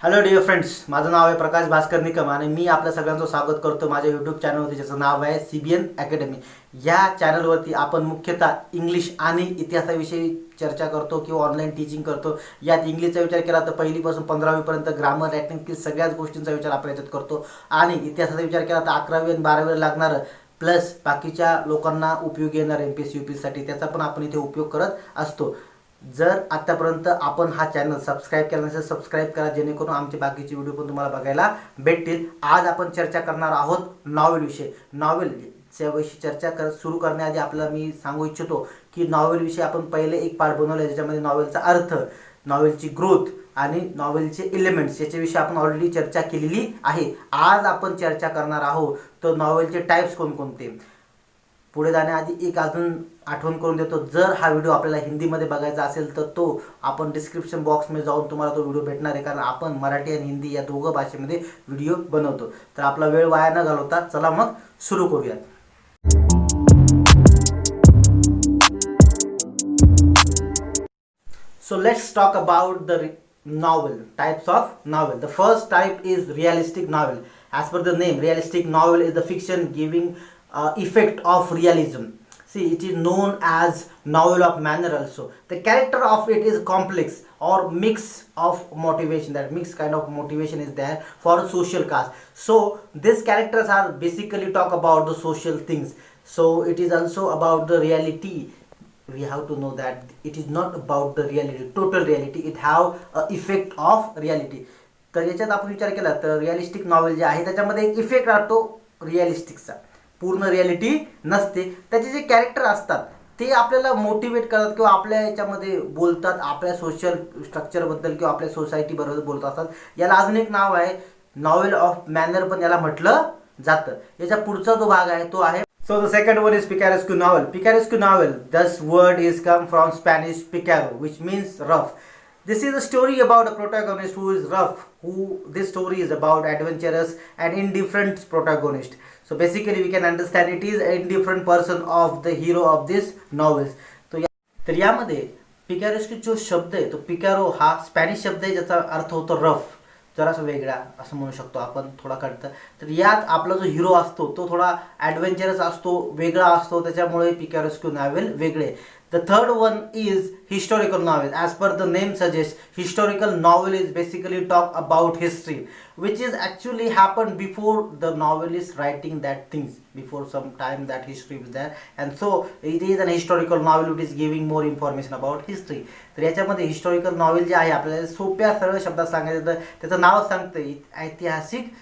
Hello dear friends, माझं नाव आहे प्रकाश भास्कर निकम आणि मी आपल्या सगळ्यांचं स्वागत करतो माझ्या यूट्यूब चॅनलवरती, ज्याचं नाव आहे CBN अकॅडमी. या चॅनलवरती आपण मुख्यतः इंग्लिश आणि इतिहासाविषयी चर्चा करतो किंवा ऑनलाईन टीचिंग करतो. यात इंग्लिशचा विचार केला तर पहिलीपासून 15वीपर्यंत ग्रामर, रायटिंग स्किल्स सगळ्याच गोष्टींचा विचार आपण याच्यात करतो. आणि इतिहासाचा विचार केला तर 11वी आणि 12वीला लागणारं प्लस बाकीच्या लोकांना उपयोगी येणार MPSC UPSCसाठी त्याचा पण आपण इथे उपयोग करत असतो. जर आतापर्यंत आपण हा चॅनल सबस्क्राईब केला नसेल, सबस्क्राईब करा, जेणेकरून आमचे बाकीचे व्हिडिओ पण तुम्हाला बघायला भेटतील. आज आपण चर्चा करणार आहोत नॉवेलविषयी. नॉवेलच्या विषयी चर्चा सुरू करण्याआधी आपल्याला मी सांगू इच्छितो की नॉवेलविषयी आपण पहिले एक पार्ट बनवला, ज्याच्यामध्ये नॉवेलचा अर्थ, नॉवेलची ग्रोथ आणि नॉवेलचे एलिमेंट्स याच्याविषयी आपण ऑलरेडी चर्चा केलेली आहे. आज आपण चर्चा करणार आहोत तर नॉवेलचे टाइप्स कोणकोणते. पुढे जाण्याआधी एक अजून आठवण करून देतो, जर हा व्हिडिओ आपल्याला हिंदीमध्ये बघायचा असेल तर तो आपण डिस्क्रिप्शन बॉक्समध्ये जाऊन तुम्हाला तो व्हिडिओ भेटणार आहे, कारण आपण मराठी आणि हिंदी या दोघं भाषेमध्ये व्हिडिओ बनवतो. तर आपला वेळ वाया न घालवता चला मग सुरू करूयात. So let's talk about the novel, types of novel. The first type is realistic novel. As per the name, realistic novel is the fiction giving effect of realism. See, it is known as novel of manner also. The character of it is complex or mix of motivation. That mixed kind of motivation is there for a social cause. So these characters are basically talk about the social things. So it is also about the reality. We have to know that it is not about the reality, total reality. It have a effect of reality. तर याच्यात आपण विचार केला तर realistic novel जे आहे त्याच्यामध्ये एक इफेक्ट राहतो रिअलिस्टिकचा. पूर्ण रिॲलिटी नसते. त्याचे जे कॅरेक्टर असतात ते आपल्याला मोटिवेट करतात किंवा आपल्या याच्यामध्ये बोलतात, आपल्या सोशल स्ट्रक्चरबद्दल किंवा आपल्या सोसायटीबरोबर बोलत असतात. याला अजून एक नाव आहे नॉवेल ऑफ मॅनर पण याला म्हटलं जातं. याचा पुढचा जो भाग आहे तो आहे. So the second one is picaresque novel. Picaresque novel, this word is come from Spanish picaro, which means rough. This is a story about a protagonist who is rough. This story is about adventurous and indifferent protagonist. So basically we can understand it is an indifferent person of the hero of this novels. तर यामध्ये पिकॅरोस्की जो शब्द आहे तो पिकारो हा Spanish शब्द आहे, ज्याचा अर्थ होतो रफ, जरासा वेगळा असं म्हणू शकतो आपण, थोडा कळतं. तर यात आपला जो हिरो असतो तो थोडा ॲडव्हेंचरस असतो, वेगळा असतो, त्याच्यामुळे पिकॅरोस्की नॉवेल वेगळे. The third one is historical novel. As per the name suggests, historical novel is basically talk about history, which is actually happened before the novelist writing that things. Before some time that history was there, and so it is an historical novel which is giving more information about history. तर याच्यामध्ये historical novel जे आहे आपल्याला सोप्या सरळ शब्दात सांगायचं तर त्याचं नाव सांगतं ऐतिहासिक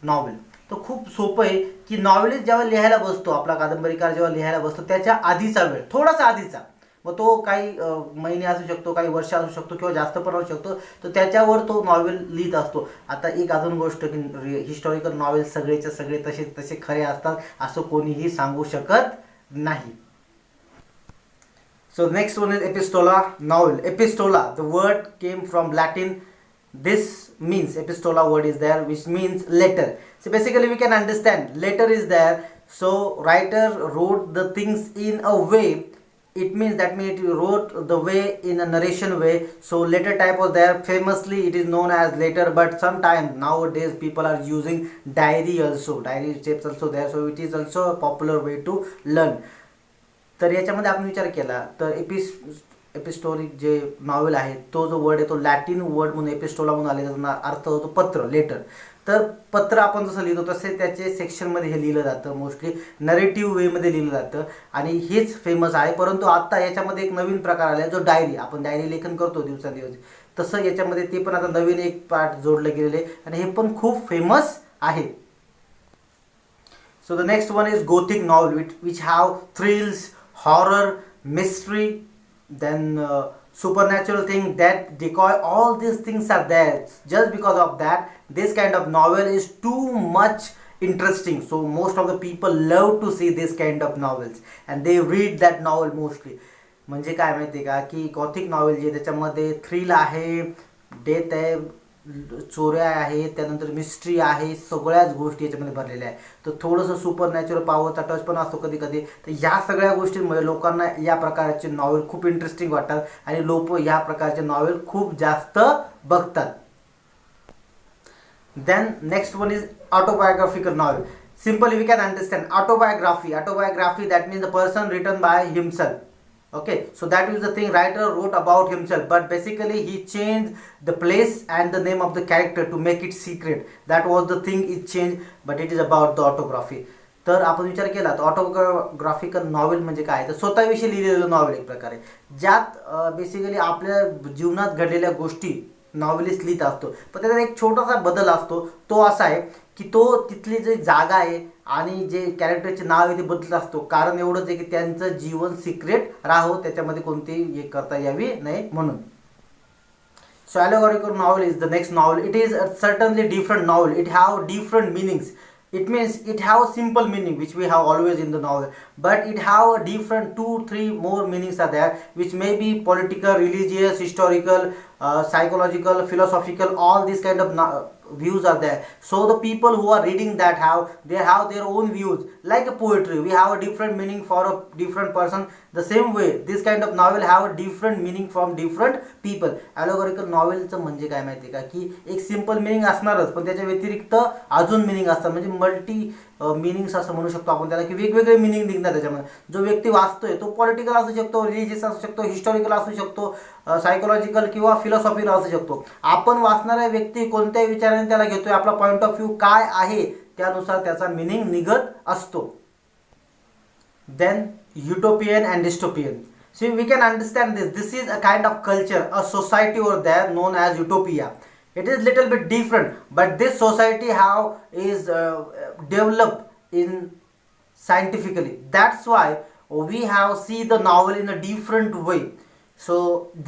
नॉवेल. तर खूप सोपं आहे की नॉवेलिस्ट जेव्हा लिहायला बसतो, आपला कादंबरीकार जेव्हा लिहायला बसतो त्याच्या आधीचा वेळ, थोडासा आधीचा, मग तो काही महिने असू शकतो, काही वर्ष असू शकतो किंवा जास्त पण असू शकतो, तर त्याच्यावर तो नॉवेल लिहित असतो. आता एक अजून गोष्ट की हिस्टॉरिकल नॉवेल सगळेचे सगळे तसे खरे असतात असं कोणीही सांगू शकत नाही. So next one is epistola novel. Epistola, the word came from Latin. This means epistola word is there, which means letter. So basically we can understand letter is there. So writer wrote the things in a way. It means that means it wrote the way in a narration way. So letter type was there. Famously it is known as letter, but sometimes nowadays people are using diary also. Diary shapes also there. So it is also a popular way to learn. तर याच्यामध्ये आपण विचार केला तर एपिस्टोलिक जे novel आहे तो जो वर्ड आहे तो लॅटिन वर्ड म्हणून एपिस्टोला म्हणून आले, त्याचा अर्थ होतो पत्र, लेटर. तर पत्र आपण जसं लिहितो तसे त्याचे सेक्शनमध्ये हे लिहिलं जातं, मोस्टली नरेटिव्ह वेमध्ये लिहिलं जातं आणि हेच फेमस आहे. परंतु आता याच्यामध्ये एक नवीन प्रकार आला आहे जो डायरी, आपण डायरी लेखन करतो दिवसादिवस, तसं याच्यामध्ये ते पण आता नवीन एक पार्ट जोडलं गेलेलं आहे आणि हे पण खूप फेमस आहे. So the next one is Gothic novel, which have thrills, horror, mystery, then supernatural thing, that decoy, all these things are there. Just because of that this kind of novel is too much interesting, so most of the people love to see this kind of novels and they read that novel mostly. म्हणजे काय माहिती का की Gothic novel जे त्याच्यामध्ये thrill आहे, death आहे, चोऱ्या आहेत, त्यानंतर मिस्ट्री आहे, सगळ्याच गोष्टी याच्यामध्ये भरलेल्या आहेत. तर थोडंसं सुपर नॅचरल पॉवरचा टच पण असतो कधी कधी. तर या सगळ्या गोष्टींमुळे लोकांना या प्रकारचे नॉवेल खूप इंटरेस्टिंग वाटतात आणि लोक या प्रकारचे नॉवेल खूप जास्त बघतात. Then next one is autobiographical novel. Simply we can understand autobiography, that means the person written by himself. Okay, so that is the thing writer wrote about himself, but basically he changed the place and the name of the character to make it secret. That was the thing, it changed, but it is about the autography. तर आपण विचार केला तर ऑटोग्राफिकल novel म्हणजे काय, तर स्वतःविषयी लिहिलेलं नॉवेल एक प्रकारे, ज्यात बेसिकली आपल्या जीवनात घडलेल्या गोष्टी नॉवेलिस्ट लिहित असतो. पण त्याचा एक छोटासा बदल असतो, तो असा आहे की तो तिथली जी जागा आहे आणि जे कॅरेक्टरचे नाव आहे ते बदलत असतो. कारण एवढंच आहे की त्यांचं जीवन सिक्रेट राहावं, त्याच्यामध्ये कोणतीही हे करता यावी नाही म्हणून. So allegorical novel is the next novel. It is a certainly different novel. It have different meanings. It means it have a simple meaning which we have always in the novel, but it have a different 2-3 more meanings are there, which may be political, religious, historical, psychological, philosophical. All these kind of views are there. So the people who are reading that have their own views, like a poetry. We have a different meaning for a different person. The same way this kind of novel have a different meaning from different people. Allegorical novel चं म्हणजे काय माहिती आहे का, की एक simple meaning असणारच, पण त्याच्या व्यतिरिक्त अजून मिनिंग असतात, म्हणजे मल्टी मिनिंग्स असं म्हणू शकतो आपण त्याला, की वेगवेगळे मिनिंग निघणार त्याच्यामध्ये. जो व्यक्ती वाचतोय तो पॉलिटिकल असू शकतो, रिलिजियस असू शकतो, हिस्टॉरिकल असू शकतो, सायकोलॉजिकल किंवा फिलॉसॉफिकल असू शकतो. आपण वाचणारा व्यक्ती कोणत्या विचाराने त्याला घेतोय, आपला पॉईंट ऑफ व्ह्यू काय आहे, त्यानुसार त्याचा मिनिंग निघत असतो. Then utopian and dystopian. See, we can understand this. This is a kind of culture, a society over there known as utopia. It is little bit different, but this society how is developed in scientifically. That's why we have see the novel in a different way. So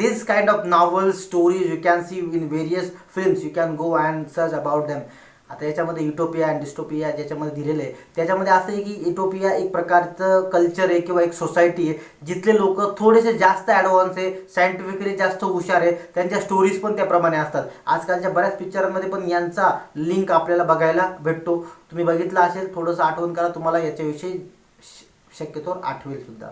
this kind of novel stories you can see in various films. You can go and search about them. आता याच्यामध्ये utopia and dystopia ज्याच्यामध्ये दिलेलं आहे, त्याच्यामध्ये असं आहे की utopia एक प्रकारचं कल्चर आहे किंवा एक सोसायटी आहे, जिथले लोक थोडेसे जास्त ॲडव्हान्स आहे, सायंटिफिकली जास्त हुशार आहे, त्यांच्या स्टोरीज पण त्याप्रमाणे असतात. आजकालच्या बऱ्याच पिक्चरांमध्ये पण यांचा लिंक आपल्याला बघायला भेटतो. तुम्ही बघितलं असेल, थोडंसं आठवण करा, तुम्हाला याच्याविषयी शक्यतो आठवेल सुद्धा.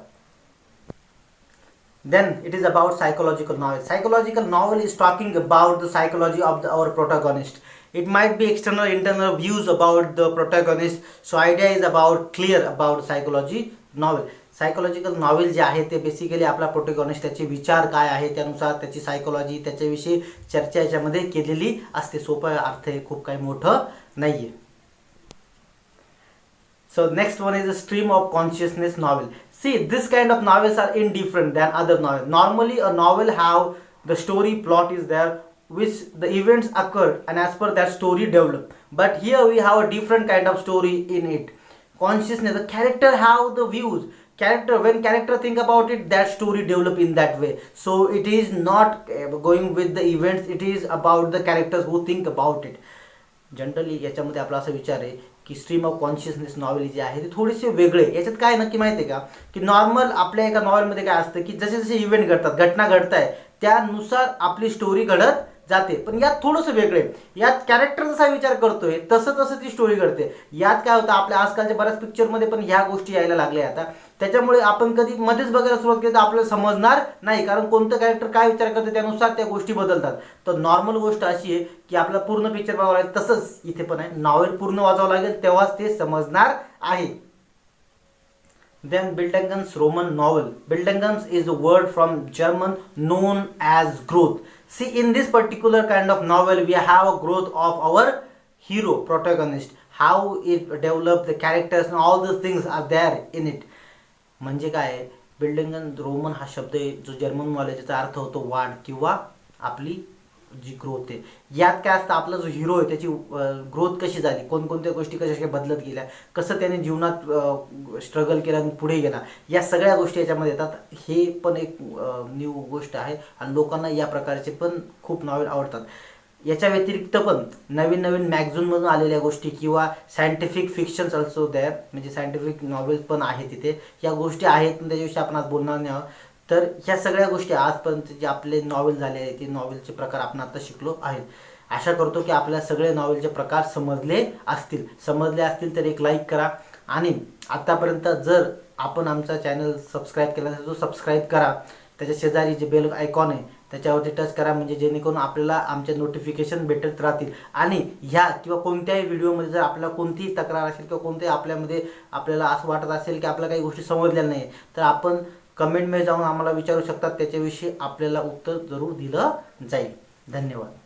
Then it is about psychological novel. Psychological novel is talking about the psychology of our protagonist. It might be external, internal views about the protagonist. So idea is about clear about psychology novel. Psychological novel जे आहे ते basically आपला protagonist त्याचे विचार काय आहे त्यानुसार त्याची सायकोलॉजी त्याच्याविषयी चर्चा याच्यामध्ये केलेली असते. सोपा अर्थ आहे, खूप काही मोठं नाहीये. So next one is a stream of consciousness novel. See, this kind of novels are indifferent than other novels. Normally a novel have the story plot is there, which the events occur and as per that story develop. But here we have a different kind of story in it. Consciousness, the character have the views. When character think about it, that story develop in that way. So it is not going with the events, it is about the characters who think about it. Generally याच्यामध्ये आपला असा विचार आहे की stream of consciousness novel जे आहे ते थोडेसे वेगळे. याच्यात काय नक्की माहिती आहे का, की नॉर्मल आपल्या एका नॉवेलमध्ये काय असतं की जसे जसे इव्हेंट घडतात, घटना घडत आहे, त्यानुसार आपली स्टोरी घडत जाते. पण यात थोडंसं वेगळे, यात कॅरेक्टर जसा विचार करतोय तसं तसं ती स्टोरी घडते. यात काय होतं, आपल्या आजकालच्या बऱ्याच पिक्चरमध्ये पण ह्या गोष्टी यायला लागल्या आता. त्याच्यामुळे आपण कधी मध्येच बघायला सुरुवात केली तर आपल्याला समजणार नाही, कारण कोणतं कॅरेक्टर काय विचार करते त्यानुसार त्या गोष्टी बदलतात. तर नॉर्मल गोष्ट अशी आहे की आपल्याला पूर्ण पिक्चर बघावं लागेल, तसंच इथे पण आहे, नॉवेल पूर्ण वाचावं लागेल तेव्हाच ते समजणार आहे. Then Bildungens Roman novel. Bildungens is a word from German known as growth. See, in this particular kind of novel we have a growth of our hero protagonist, how it developed the characters and all these things are there in it. म्हणजे काय, बिल्डिंगन Roman हा शब्द आहे जो German वाला, ज्याचा अर्थ होतो वाढ किंवा आपली जी ग्रोथ आहे. यात काय असतं, आपला जो हिरो आहे त्याची ग्रोथ कशी झाली, कोणकोणत्या गोष्टी कशा बदलत गेल्या, कसं त्याने जीवनात स्ट्रगल केला आणि पुढे गेला, या सगळ्या गोष्टी याच्यामध्ये येतात. हे पण एक न्यू गोष्ट आहे आणि लोकांना या प्रकारचे पण खूप नॉवेल आवडतात. याच्या व्यतिरिक्त पण नवीन नवीन मॅगझिनमधून आलेल्या गोष्टी किंवा सायंटिफिक फिक्शन्स ऑल्सो द्या, म्हणजे सायंटिफिक नॉवेल्स पण आहे तिथे. या गोष्टी आहेत, पण त्याच्याविषयी आपण आज बोलणार नाही आहोत. तर ह्या सगळ्या गोष्टी आजपर्यंत जे आपले नॉवेल झाले आहेत ते नॉवेलचे प्रकार आपण आता शिकलो आहेत. आशा करतो की आपल्याला सगळे नॉवेलचे प्रकार समजले असतील तर एक लाईक करा. आणि आतापर्यंत जर आपण आमचा चॅनल सबस्क्राईब केला तर तो सबस्क्राईब करा. त्याच्या शेजारी जे बेल आयकॉन आहे त्याच्यावरती टच करा, म्हणजे जेणेकरून आपल्याला आमचे नोटिफिकेशन भेटत राहतील. आणि ह्या किंवा कोणत्याही व्हिडिओमध्ये जर आपल्याला कोणतीही तक्रार असेल किंवा कोणत्याही आपल्याला असं वाटत असेल की आपल्याला काही गोष्टी समजल्या नाही, तर आपण कमेंटमध्ये जाऊन आम्हाला विचारू शकतात. त्याच्याविषयी आपल्याला उत्तर जरूर दिलं जाईल. धन्यवाद.